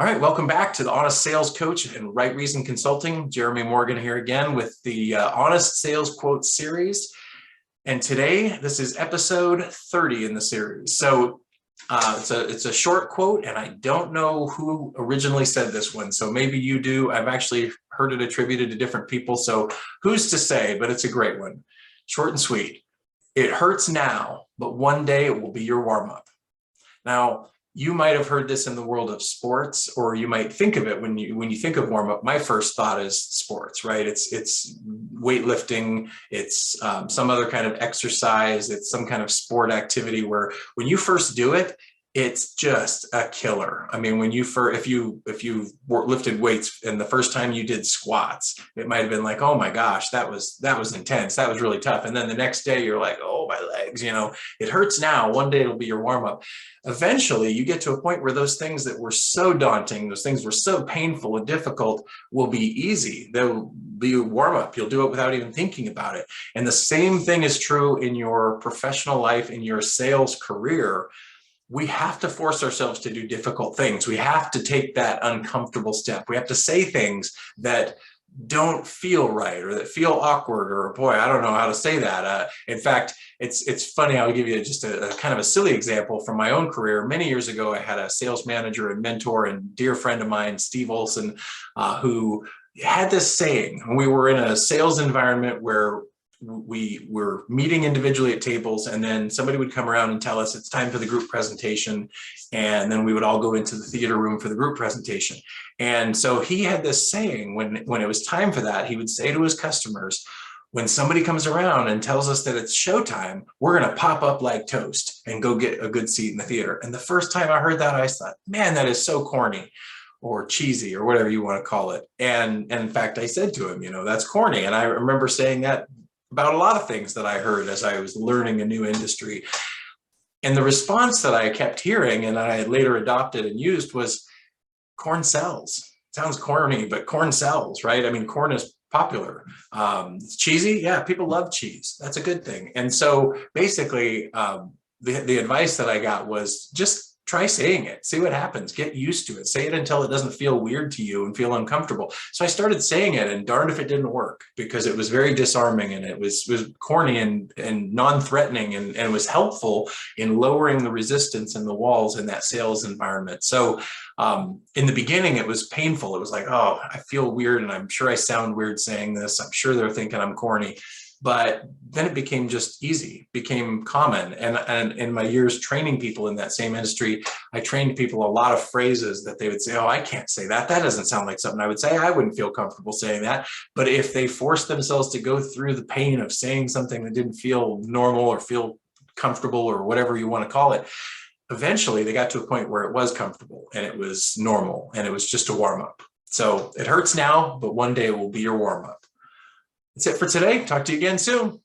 All right, welcome back to the Honest Sales Coach and Right Reason Consulting. Jeremy Morgan here again with the Honest Sales Quote series. And today, this is episode 30 in the series. So it's a short quote, and I don't know who originally said this one. So maybe you do. I've actually heard it attributed to different people. So who's to say, but it's a great one. Short and sweet. It hurts now, but one day it will be your warm-up. Now, you might have heard this in the world of sports, or you might think of it when you think of warm up. My first thought is sports, right? It's weightlifting, it's some other kind of exercise, it's some kind of sport activity where when you first do it, it's just a killer. I mean, if you lifted weights and the first time you did squats, it might have been like, oh my gosh, that was intense. That was really tough. And then the next day you're like, oh, my legs, it hurts now. One day it'll be your warm up. Eventually you get to a point where those things that were so daunting, those things were so painful and difficult will be easy. They'll be a warm up. You'll do it without even thinking about it. And the same thing is true in your professional life, in your sales career. We have to force ourselves to do difficult things. We have to take that uncomfortable step. We have to say things that don't feel right or that feel awkward, or boy, I don't know how to say that. In fact, it's funny. I'll give you just a kind of a silly example from my own career. Many years ago, I had a sales manager and mentor and dear friend of mine, Steve Olson, who had this saying. We were in a sales environment where we were meeting individually at tables, and then somebody would come around and tell us it's time for the group presentation. And then we would all go into the theater room for the group presentation. And so he had this saying, when it was time for that, he would say to his customers, when somebody comes around and tells us that it's showtime, we're going to pop up like toast and go get a good seat in the theater. And the first time I heard that, I thought, man, that is so corny or cheesy or whatever you want to call it. And in fact, I said to him, that's corny. And I remember saying that about a lot of things that I heard as I was learning a new industry. And the response that I kept hearing and I later adopted and used was, corn sells. Sounds corny, but corn sells, right? I mean, corn is popular. It's cheesy. Yeah, people love cheese. That's a good thing. And so basically, the advice that I got was just try saying it, see what happens, get used to it, say it until it doesn't feel weird to you and feel uncomfortable. So I started saying it, and darned if it didn't work, because it was very disarming, and it was corny and non-threatening, and it was helpful in lowering the resistance and the walls in that sales environment. So in the beginning, it was painful. It was like, oh, I feel weird, and I'm sure I sound weird saying this. I'm sure they're thinking I'm corny. But then it became just easy, became common. And in my years training people in that same industry, I trained people a lot of phrases that they would say, oh, I can't say that. That doesn't sound like something I would say. I wouldn't feel comfortable saying that. But if they forced themselves to go through the pain of saying something that didn't feel normal or feel comfortable or whatever you want to call it, eventually they got to a point where it was comfortable and it was normal and it was just a warm up. So it hurts now, but one day it will be your warm up. That's it for today. Talk to you again soon.